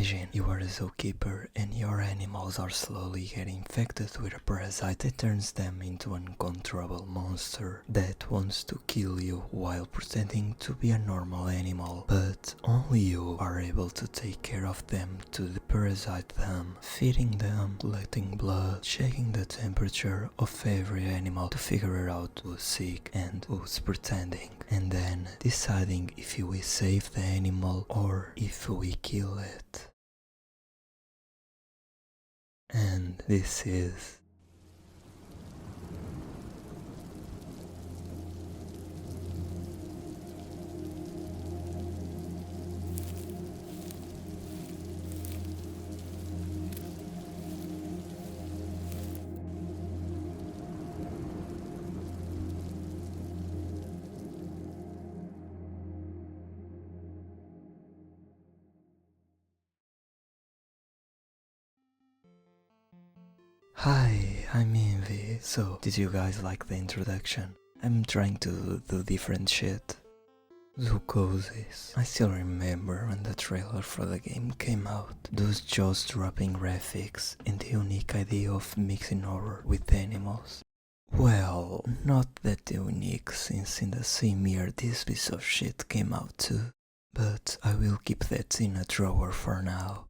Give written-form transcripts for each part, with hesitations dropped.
Imagine you are a zookeeper and your animals are slowly getting infected with a parasite that turns them into an uncontrollable monster that wants to kill you while pretending to be a normal animal, but only you are able to take care of them, to deparasite them, feeding them, collecting blood, checking the temperature of every animal to figure out who's sick and who's pretending, and then deciding if we save the animal or if we kill it. And this is Hi, I'm Envy. So, did you guys like the introduction? I'm trying to do different shit. Zoochosis. I still remember when the trailer for the game came out. Those jaw-dropping graphics and the unique idea of mixing horror with animals. Well, not that unique, since in the same year this piece of shit came out too. But I will keep that in a drawer for now.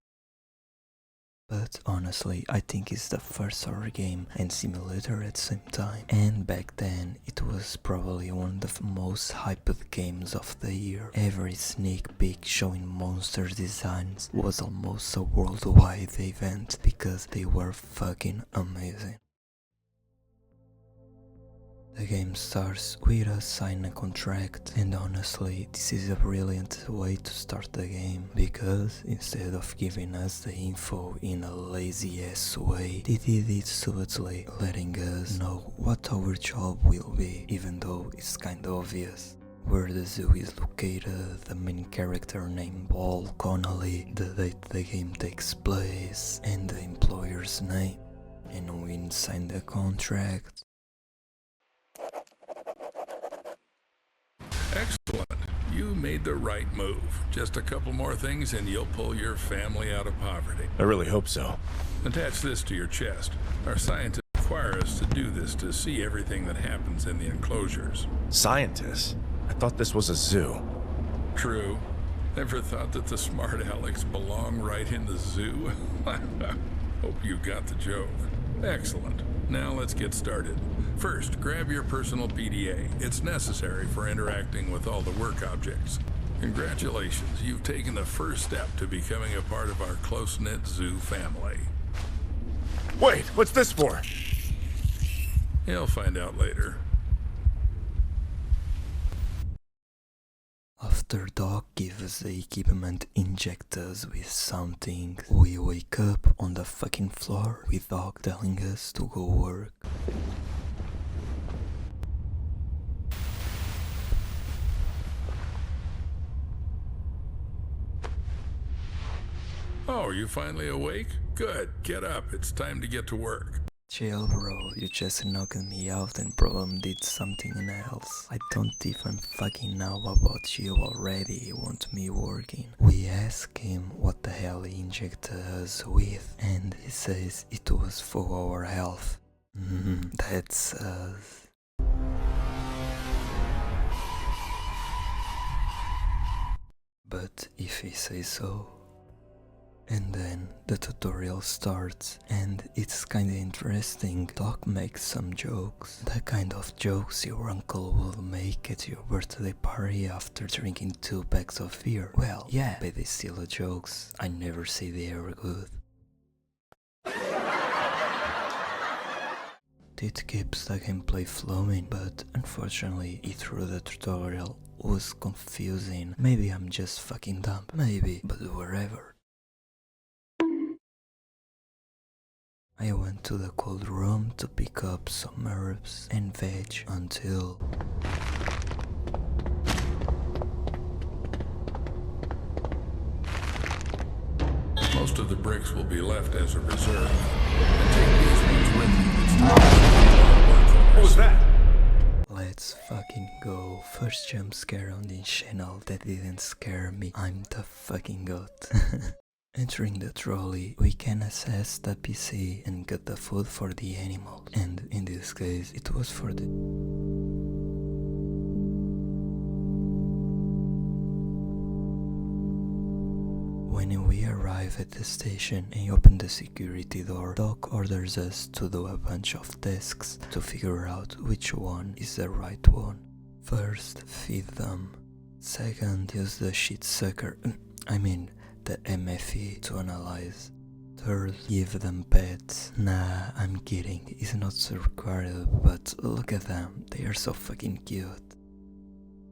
But honestly, I think it's the first horror game and simulator at the same time. And back then, it was probably one of the most hyped games of the year. Every sneak peek showing monster designs was almost a worldwide event because they were fucking amazing. The game starts with us signing a contract, and honestly this is a brilliant way to start the game, because instead of giving us the info in a lazy ass way, they did it subtly, letting us know what our job will be, even though it's kinda obvious. Where the zoo is located, the main character named Paul Connolly, the date the game takes place, and the employer's name. And when we sign the contract, Excellent. You made the right move. Just a couple more things and you'll pull your family out of poverty. I really hope so. Attach this to your chest. Our scientists require us to do this to see everything that happens in the enclosures. Scientists? I thought this was a zoo. True. Ever thought that the smart Alex belong right in the zoo? Hope you got the joke. Excellent. Now let's get started. First, grab your personal PDA. It's necessary for interacting with all the work objects. Congratulations, you've taken the first step to becoming a part of our close-knit zoo family. Wait, what's this for? You'll find out later. after Doc gives us the equipment, inject us with something, we wake up on the fucking floor with Doc telling us to go work. Oh, are you finally awake? Good, get up, it's time to get to work. Chill bro, you just knocked me out and probably did something else. I don't even fucking know about you already, you want me working. We ask him what the hell he injected us with, and he says it was for our health. That's us. But if he says so. And then the tutorial starts, and it's kinda interesting. Doc makes some jokes, the kind of jokes your uncle will make at your birthday party after drinking 2 packs of beer. Well, yeah, but they still jokes. I never say they are good. It keeps the gameplay flowing, but unfortunately, through the tutorial was confusing. Maybe I'm just fucking dumb, maybe, but wherever. I went to the cold room to pick up some herbs and veg until... Most of the bricks will be left as a reserve. And take these ones with you. It's time to work. What was that? Let's fucking go. First jump scare on this channel that didn't scare me. I'm the fucking goat. Entering the trolley, we can access the PC and get the food for the animals, and in this case it was for the... When we arrive at the station and open the security door, Doc orders us to do a bunch of tasks to figure out which one is the right one. First, feed them. Second, use the shit sucker, the MFE to analyze. Third, give them pets. Nah, I'm kidding, it's not so required, but look at them, they are so fucking cute.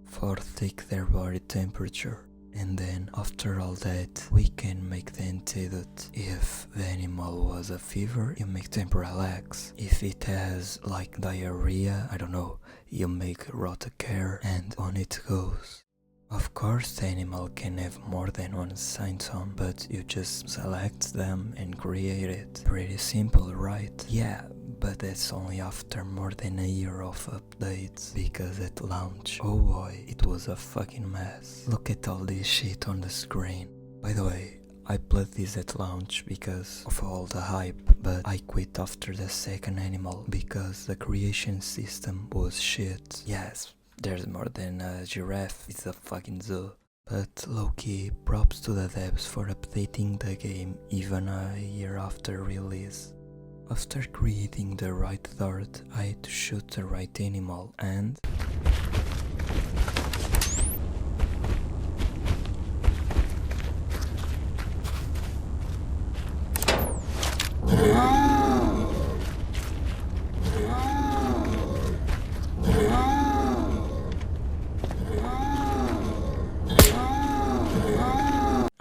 Fourth, take their body temperature. And then, after all that, we can make the antidote. If the animal was a fever, you make them relax. If it has, like, diarrhea, I don't know, you make rotacare, and on it goes. Of course, the animal can have more than one symptom, but you just select them and create it. Pretty simple, right? Yeah, but that's only after more than a year of updates, because at launch, oh boy, it was a fucking mess. Look at all this shit on the screen. By the way, I played this at launch because of all the hype, but I quit after the second animal because the creation system was shit. Yes, there's more than a giraffe, it's a fucking zoo. But low-key, props to the devs for updating the game even a year after release. After creating the right dart, I had to shoot the right animal and...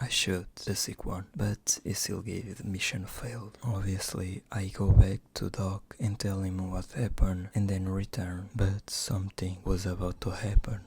I shoot the sick one, but he still gave the mission failed. Obviously, I go back to Doc and tell him what happened and then return, but something was about to happen.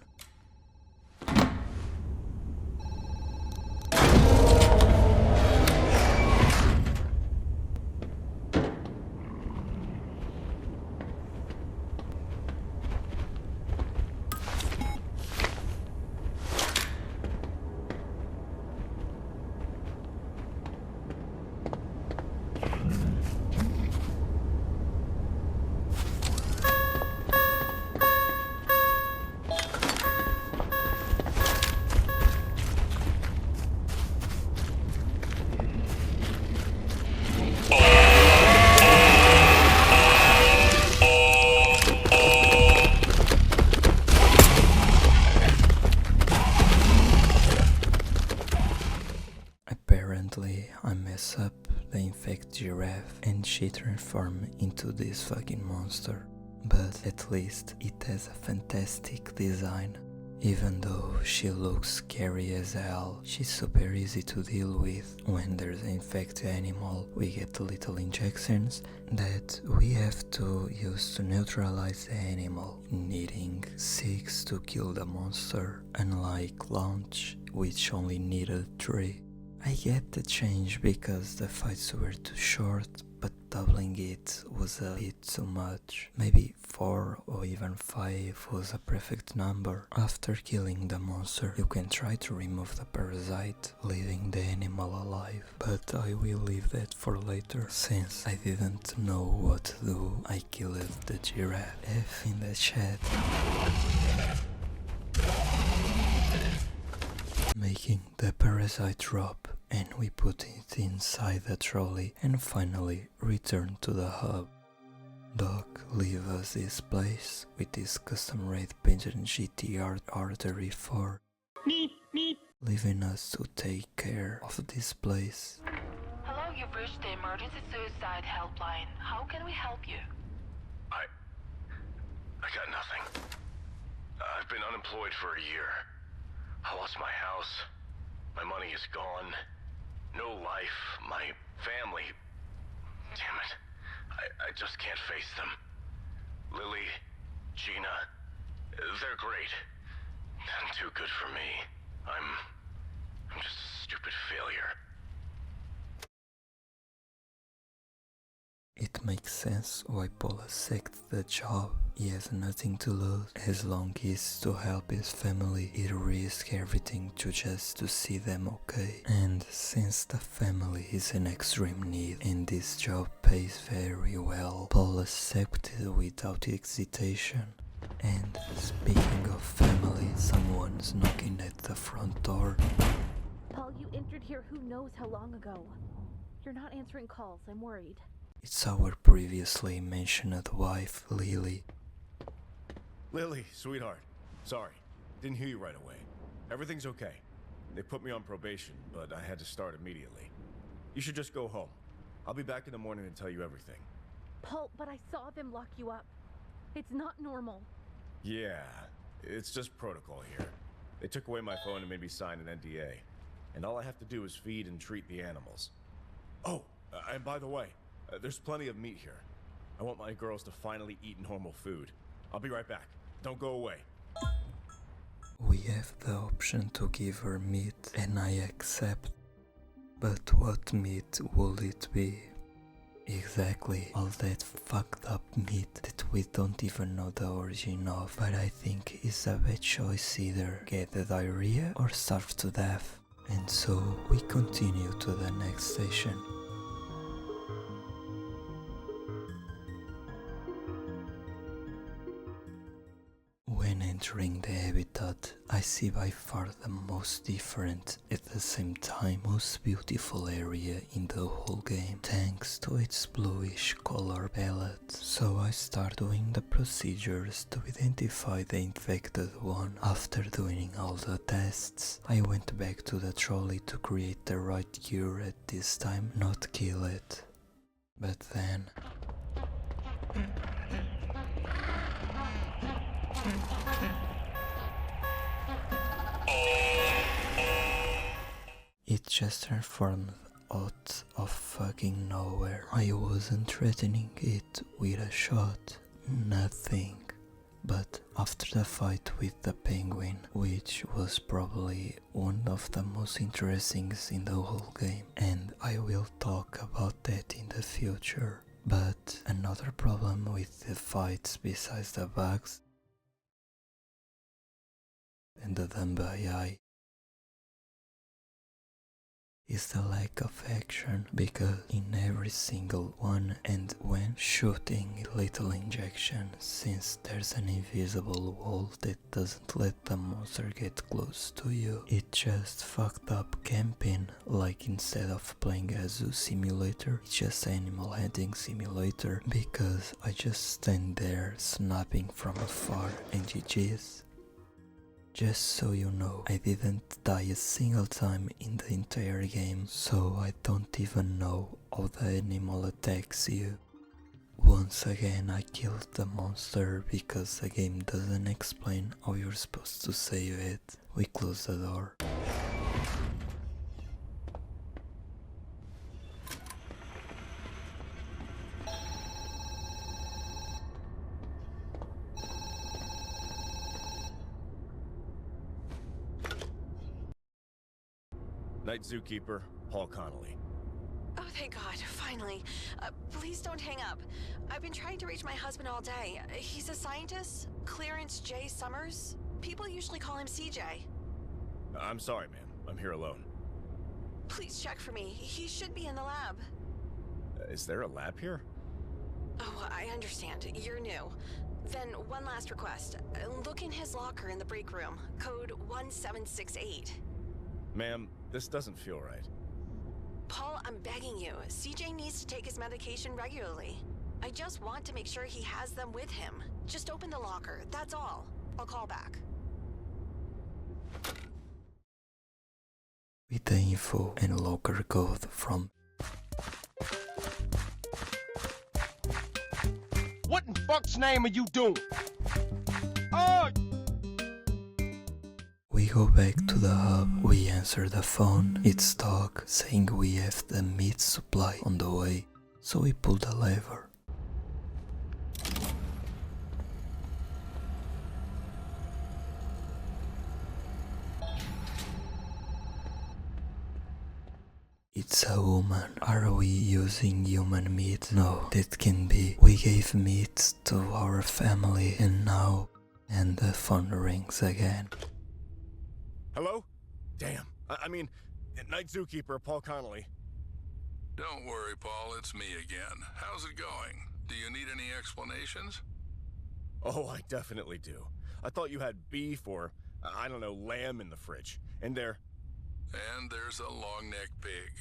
Apparently, I mess up the infect giraffe and she transforms into this fucking monster. But at least it has a fantastic design. Even though she looks scary as hell, she's super easy to deal with. When there's an infected animal, we get little injections that we have to use to neutralize the animal, needing 6 to kill the monster, unlike launch, which only needed 3. I get the change because the fights were too short, but doubling it was a bit too much. Maybe 4 or even 5 was a perfect number. After killing the monster, you can try to remove the parasite, leaving the animal alive. But I will leave that for later, since I didn't know what to do. I killed the giraffe. F in the chat. Making the parasite drop, and we put it inside the trolley and finally return to the hub. Doc leave us this place with this custom-made painted GT artery 4, leaving us to take care of this place. Hello, you've reached the emergency suicide helpline. How can we help you? I got nothing. I've been unemployed for a year. I lost my house. My money is gone. No life. My family. Damn it. I just can't face them. Lily, Gina, they're great. And too good for me. I'm just a stupid failure. It makes sense why Paul accepted the job. He has nothing to lose. As long as to help his family, he'd risk everything just to see them okay. And since the family is in extreme need and this job pays very well, Paul accepted without hesitation. And speaking of family, someone's knocking at the front door. Paul, you entered here who knows how long ago. You're not answering calls, I'm worried. It's our previously mentioned wife, Lily. Lily, sweetheart. Sorry. Didn't hear you right away. Everything's okay. They put me on probation, but I had to start immediately. You should just go home. I'll be back in the morning to tell you everything. Paul, but I saw them lock you up. It's not normal. Yeah, it's just protocol here. They took away my phone and made me sign an NDA. And all I have to do is feed and treat the animals. Oh, and by the way, there's plenty of meat here. I want my girls to finally eat normal food. I'll be right back. Don't go away. We have the option to give her meat, and I accept. But what meat will it be? Exactly, all that fucked up meat that we don't even know the origin of, but I think it's a bad choice, either get the diarrhea or starve to death. And so we continue to the next station. When entering the habitat, I see by far the most different, at the same time most beautiful area in the whole game, thanks to its bluish color palette. So I start doing the procedures to identify the infected one. After doing all the tests, I went back to the trolley to create the right cure at this time, not kill it. But then... it just transformed out of fucking nowhere. I wasn't threatening it with a shot, nothing. But after the fight with the penguin, which was probably one of the most interesting in the whole game, and I will talk about that in the future. But another problem with the fights besides the bugs and the dumb AI is the lack of action, because in every single one, and when shooting lethal injection, since there's an invisible wall that doesn't let the monster get close to you, it just fucked up camping. Like, instead of playing a zoo simulator, it's just animal handling simulator, because I just stand there snapping from afar and GG's. Just so you know, I didn't die a single time in the entire game, so I don't even know how the animal attacks you. Once again I killed the monster because the game doesn't explain how you're supposed to save it. We close the door. Night Zookeeper, Paul Connolly. Oh, thank God, finally. Please don't hang up. I've been trying to reach my husband all day. He's a scientist, Clarence J. Summers. People usually call him CJ. I'm sorry, ma'am. I'm here alone. Please check for me. He should be in the lab. Is there a lab here? Oh, I understand. You're new. Then one last request. Look in his locker in the break room. Code 1768. Ma'am, this doesn't feel right. Paul, I'm begging you. CJ needs to take his medication regularly. I just want to make sure he has them with him. Just open the locker, that's all. I'll call back. With the info and locker code from... What in fuck's name are you doing? Oh! We go back to the hub, we answer the phone, it's Doc saying we have the meat supply on the way, so we pull the lever. It It's a woman. Are we using human meat? No, that can be. We gave meat to our family and now... And the phone rings again. Hello? Damn. I mean, Night Zookeeper, Paul Connolly. Don't worry, Paul, it's me again. How's it going? Do you need any explanations? Oh, I definitely do. I thought you had beef or, I don't know, lamb in the fridge. And there's a long-necked pig.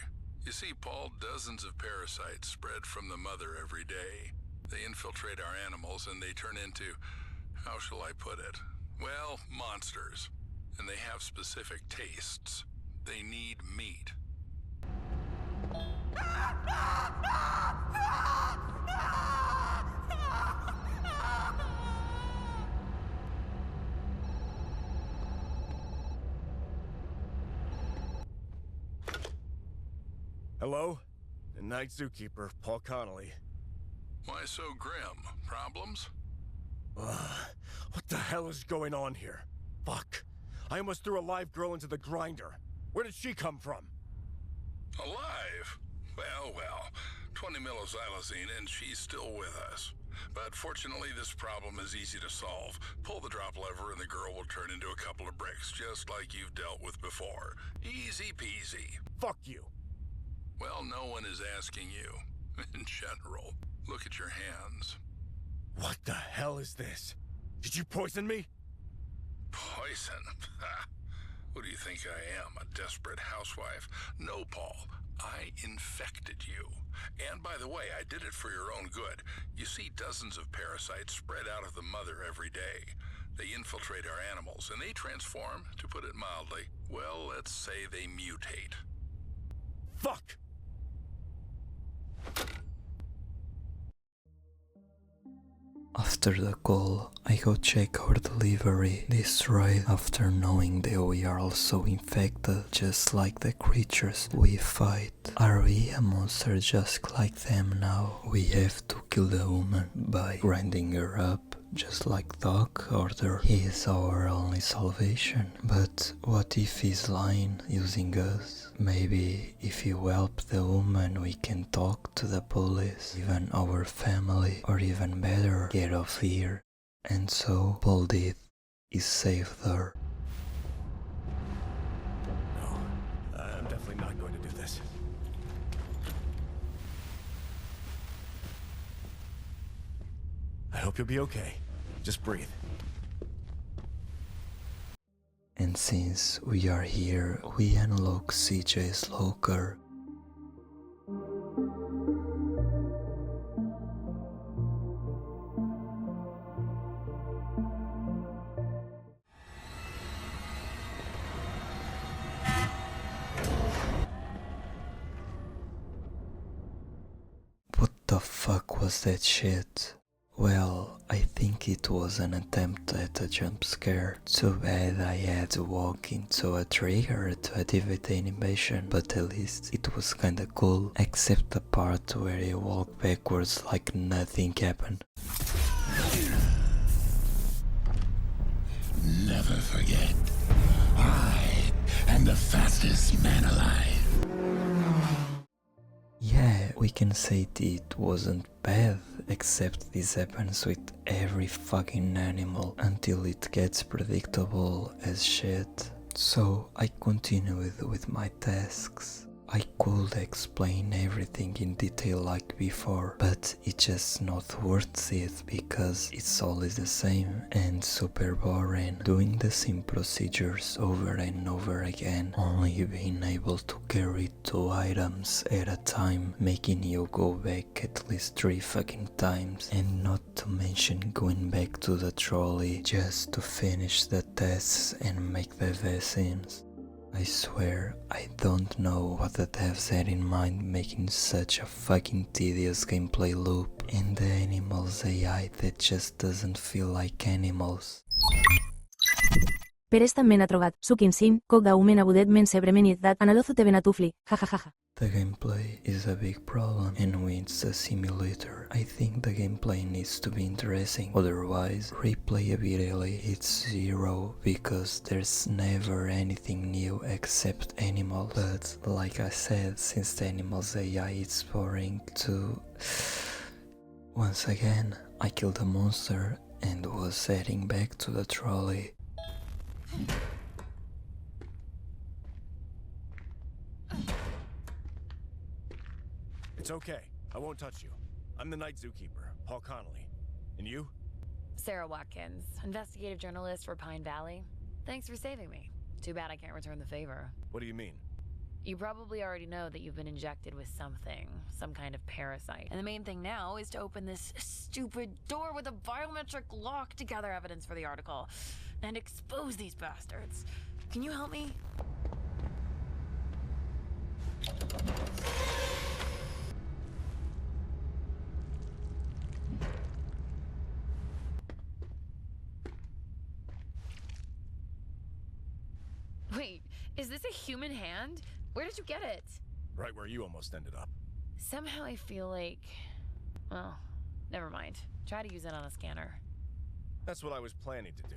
You see, Paul, dozens of parasites spread from the mother every day. They infiltrate our animals and they turn into, how shall I put it? Well, monsters. And they have specific tastes. They need meat. hello? Night Zookeeper, Paul Connolly. Why so grim? Problems? What the hell is going on here? Fuck. I almost threw a live girl into the grinder. Where did she come from? Alive? Well. 20 millixylazine and she's still with us. But fortunately, this problem is easy to solve. Pull the drop lever and the girl will turn into a couple of bricks, just like you've dealt with before. Easy peasy. Fuck you. Well, no one is asking you. In general, look at your hands. What the hell is this? Did you poison me? Poison? Who do you think I am, a desperate housewife? No, Paul. I infected you. And by the way, I did it for your own good. You see dozens of parasites spread out of the mother every day. They infiltrate our animals, and they transform, to put it mildly. Well, let's say they mutate. Fuck! After the call, I go check our delivery destroyed after knowing that we are also infected just like the creatures we fight. Are we a monster just like them now? We have to kill the woman by grinding her up. Just like Doc ordered, he is our only salvation. But what if he's lying, using us? Maybe if you help the woman we can talk to the police, even our family, or even better, get off here. And so Paul did. He saved her. No, I'm definitely not going to do this. I hope you'll be okay. Just breathe. And since we are here, we unlock CJ's locker. What the fuck was that shit? Well, I think it was an attempt at a jump scare. Too bad I had to walk into a trigger to activate the animation, but at least it was kinda cool, except the part where he walked backwards like nothing happened. Never forget, I am the fastest man alive. Yeah, we can say it wasn't bad, except this happens with every fucking animal until it gets predictable as shit. So I continued with my tasks. I could explain everything in detail like before, but it's just not worth it because it's always the same and super boring, doing the same procedures over and over again, only being able to carry 2 items at a time, making you go back at least 3 fucking times, and not to mention going back to the trolley just to finish the tests and make the vaccines. I swear, I don't know what the devs had in mind making such a fucking tedious gameplay loop, and the animals AI that just doesn't feel like animals. Per esta mena trobat, sukin sim, kok da umen abudet men sebremenit dat analozo te benatufli, jajajaja. The gameplay is a big problem, and when it's a simulator, I think the gameplay needs to be interesting, otherwise replayability hits zero because there's never anything new except animals. But like I said, since the animals AI is boring too. Once again, I killed a monster and was heading back to the trolley. It's okay. I won't touch you. I'm the night zookeeper, Paul Connolly. And you? Sarah Watkins, investigative journalist for Pine Valley. Thanks for saving me. Too bad I can't return the favor. What do you mean? You probably already know that you've been injected with something, some kind of parasite. And the main thing now is to open this stupid door with a biometric lock to gather evidence for the article and expose these bastards. Can you help me? Wait, is this a human hand? Where did you get it? Right where you almost ended up. Somehow I feel like... Well, never mind. Try to use it on a scanner. That's what I was planning to do.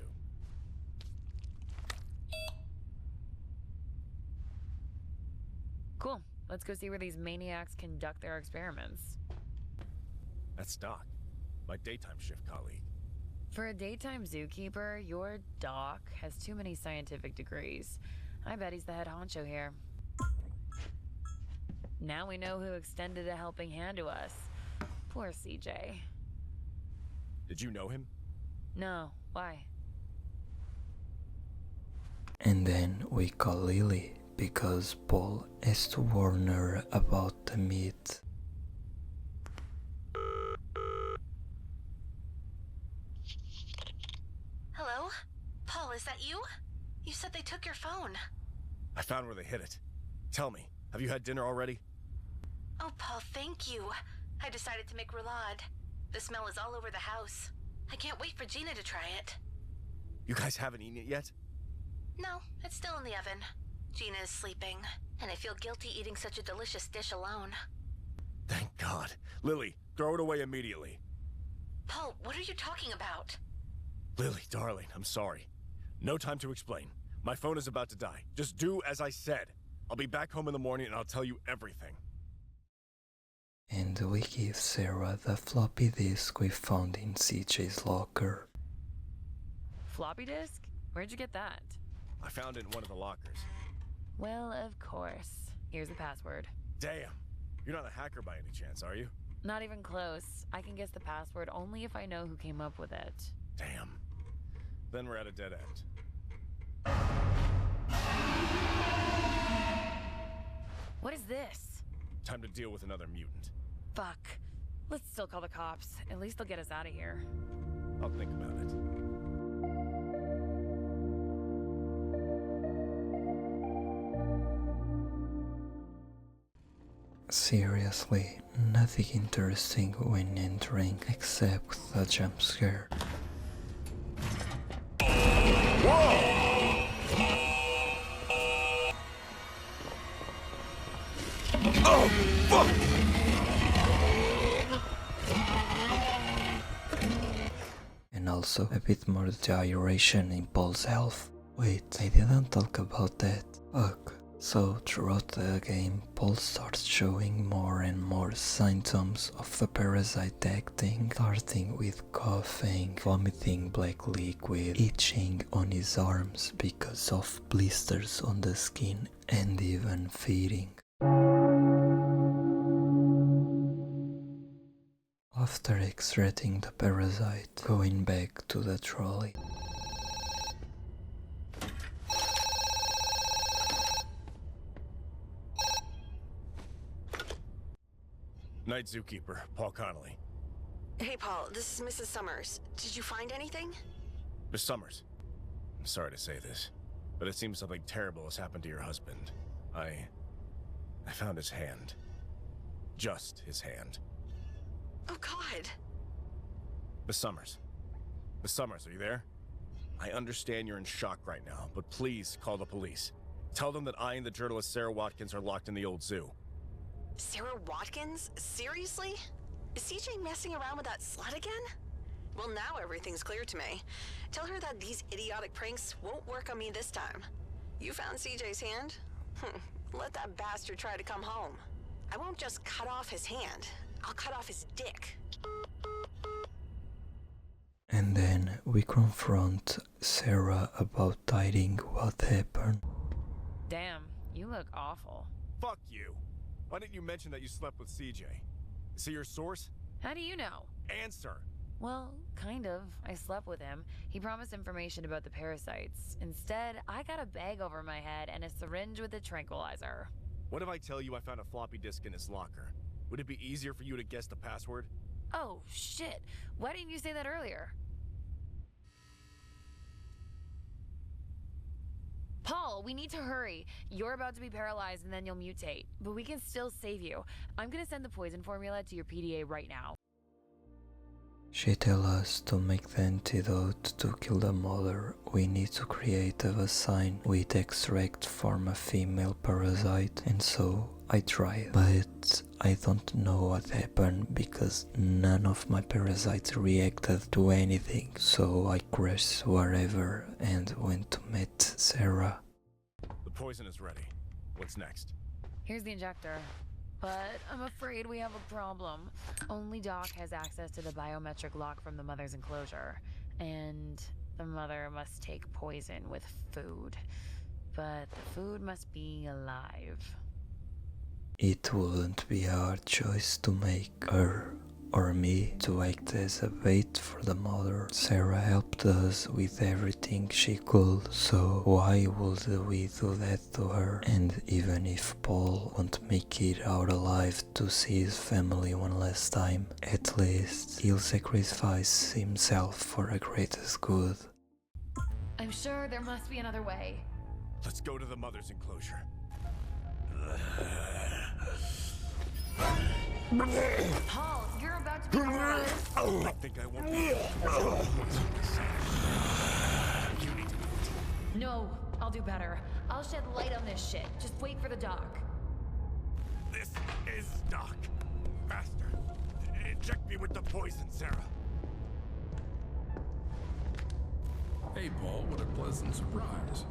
Cool. Let's go see where these maniacs conduct their experiments. That's Doc, my daytime shift colleague. For a daytime zookeeper, your doc has too many scientific degrees. I bet he's the head honcho here. Now we know who extended a helping hand to us. Poor CJ. Did you know him? No, why? And then we call Lily because Paul has to warn her about the meat. Hello? Paul, is that you? You said they took your phone. I found where they hid it. Tell me, have you had dinner already? Oh, Paul, thank you. I decided to make roulade. The smell is all over the house. I can't wait for Gina to try it. You guys haven't eaten it yet? No, it's still in the oven. Gina is sleeping, and I feel guilty eating such a delicious dish alone. Thank God. Lily, throw it away immediately. Paul, what are you talking about? Lily, darling, I'm sorry. No time to explain. My phone is about to die. Just do as I said. I'll be back home in the morning and I'll tell you everything. And we give Sarah the floppy disk we found in CJ's locker. Floppy disk? Where'd you get that? I found it in one of the lockers. Well, of course. Here's the password. Damn. You're not a hacker by any chance, are you? Not even close. I can guess the password only if I know who came up with it. Damn. Then we're at a dead end. What is this? Time to deal with another mutant. Fuck. Let's still call the cops. At least they'll get us out of here. I'll think about it. Seriously, nothing interesting when entering except the jump scare. Oh, fuck! And also a bit more gyration in Paul's health. Wait, I didn't talk about that. Fuck. So throughout the game, Paul starts showing more and more symptoms of the parasite acting, starting with coughing, vomiting black liquid, itching on his arms because of blisters on the skin, and even feeding. After extracting the parasite, going back to the trolley. Night Zookeeper, Paul Connolly. Hey, Paul, this is Mrs. Summers. Did you find anything? Miss Summers, I'm sorry to say this, but it seems something terrible has happened to your husband. I found his hand. Just his hand. Oh, God. Miss Summers. Miss Summers, are you there? I understand you're in shock right now, but please call the police. Tell them that I and the journalist Sarah Watkins are locked in the old zoo. Sarah Watkins? Seriously? Is CJ messing around with that slut again? Well, now everything's clear to me. Tell her that these idiotic pranks won't work on me this time. You found CJ's hand? Let that bastard try to come home. I won't just cut off his hand. I'll cut off his dick. And then we confront Sarah about hiding what happened. Damn, you look awful. Fuck you. Why didn't you mention that you slept with CJ? Is he your source? How do you know? Answer. Well, kind of. I slept with him. He promised information about the parasites. Instead, I got a bag over my head and a syringe with a tranquilizer. What if I tell you I found a floppy disk in his locker? Would it be easier for you to guess the password? Oh, shit. Why didn't you say that earlier? Paul, we need to hurry. You're about to be paralyzed and then you'll mutate. But we can still save you. I'm gonna send the poison formula to your PDA right now. She tells us to make the antidote to kill the mother. We need to create a vaccine with extract from a female parasite, and so I tried. But I don't know what happened because none of my parasites reacted to anything, so I crashed wherever and went to meet Sarah. The poison is ready. What's next? Here's the injector. But I'm afraid we have a problem. Only Doc has access to the biometric lock from the mother's enclosure. And the mother must take poison with food. But the food must be alive. It wouldn't be a hard choice to make her or me to act as a bait for the mother. Sarah helped us with everything she could, so why would we do that to her? And even if Paul won't make it out alive to see his family one last time, at least he'll sacrifice himself for a greatest good. I'm sure there must be another way. Let's go to the mother's enclosure. Paul, you're about to be paralyzed. I think I won't be No, I'll do better. I'll shed light on this shit. Just wait for the doc. This is Doc. Faster. Inject me with the poison, Sarah. Hey, Paul, what a pleasant surprise.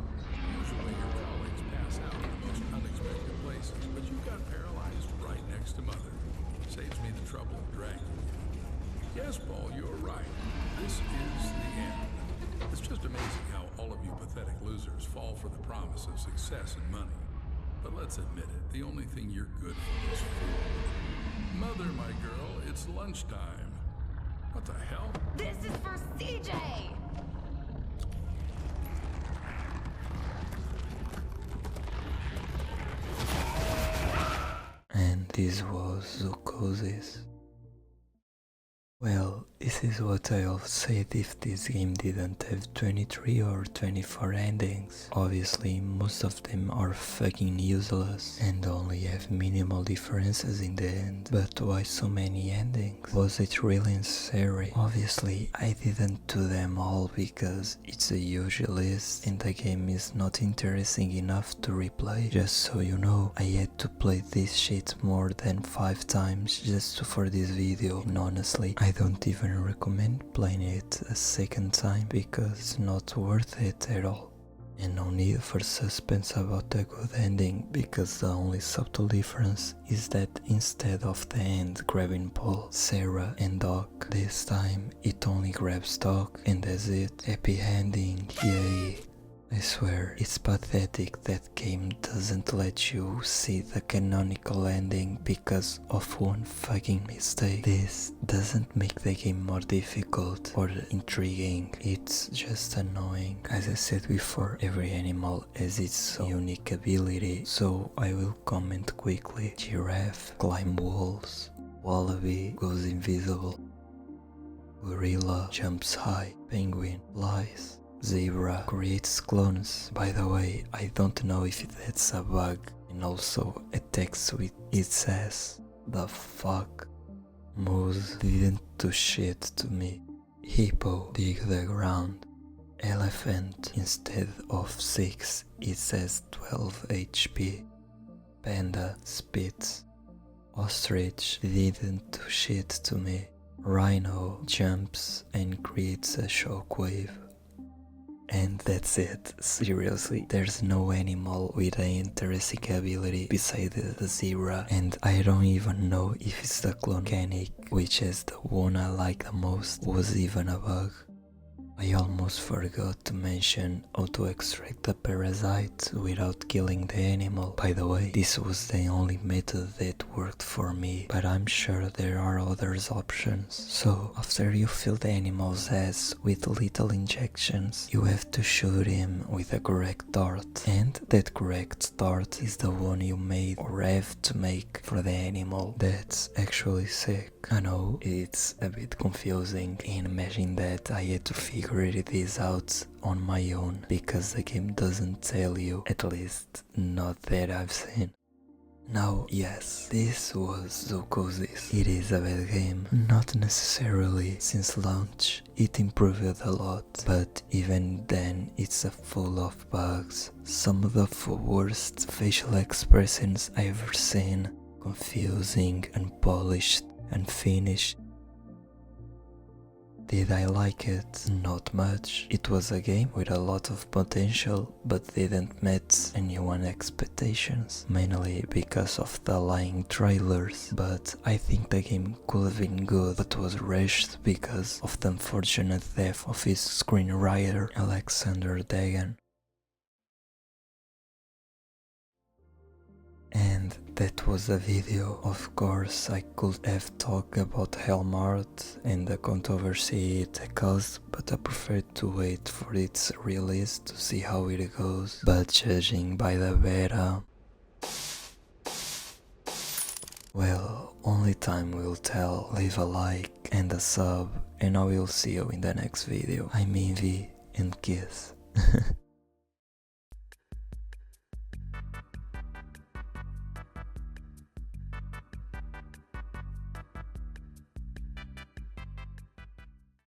Usually your colleagues pass out in the most unexpected places, but you got paralyzed right next to Mother. Saves me the trouble of dragging you. Yes, Paul, you're right. This is the end. It's just amazing how all of you pathetic losers fall for the promise of success and money. But let's admit it, the only thing you're good for is food. Mother, my girl, it's lunchtime. What the hell? This is for CJ! And this was Zoochosis. Well, this is what I'll say if this game didn't have 23 or 24 endings. Obviously, most of them are fucking useless and only have minimal differences in the end. But why so many endings? Was it really necessary? Obviously, I didn't do them all because it's a huge list and the game is not interesting enough to replay. Just so you know, I had to play this shit more than 5 times just for this video, and honestly, I don't even recommend playing it a second time because it's not worth it at all. And no need for suspense about a good ending because the only subtle difference is that instead of the end grabbing Paul, Sarah and Doc, this time it only grabs Doc and that's it. Happy ending, yay. I swear, it's pathetic that game doesn't let you see the canonical ending because of one fucking mistake. This doesn't make the game more difficult or intriguing, it's just annoying. As I said before, every animal has its unique ability, so I will comment quickly. Giraffe climb walls, wallaby goes invisible, gorilla jumps high, penguin flies, zebra creates clones. By the way, I don't know if that's a bug, and also attacks with its ass. The fuck? Moose didn't do shit to me. Hippo dig the ground. Elephant, instead of 6, it says 12 HP. Panda spits. Ostrich didn't do shit to me. Rhino jumps and creates a shockwave. And that's it. Seriously, there's no animal with an interesting ability beside the zebra, and I don't even know if it's the clone mechanic, which is the one I like the most, was even a bug. I almost forgot to mention how to extract the parasite without killing the animal. By the way, this was the only method that worked for me, but I'm sure there are other options. So, after you fill the animal's ass with lethal injections, you have to shoot him with a correct dart. And that correct dart is the one you made or have to make for the animal. That's actually sick. I know, it's a bit confusing, and imagine that I had to figure this out on my own, because the game doesn't tell you, at least not that I've seen. Now, yes, this was Zoochosis. It is a bad game, not necessarily. Since launch, it improved a lot, but even then it's full of bugs. Some of the worst facial expressions I've ever seen, confusing, unpolished, unfinished. Did I like it? Not much. It was a game with a lot of potential, but didn't meet anyone's expectations, mainly because of the lying trailers. But I think the game could have been good, but was rushed because of the unfortunate death of its screenwriter, Alexander Dagan. And that was the video. Of course, I could have talked about Hellmart and the controversy it caused, but I preferred to wait for its release to see how it goes. But judging by the beta, well, only time will tell. Leave a like and a sub, and I will see you in the next video. I'm Envy, and kiss.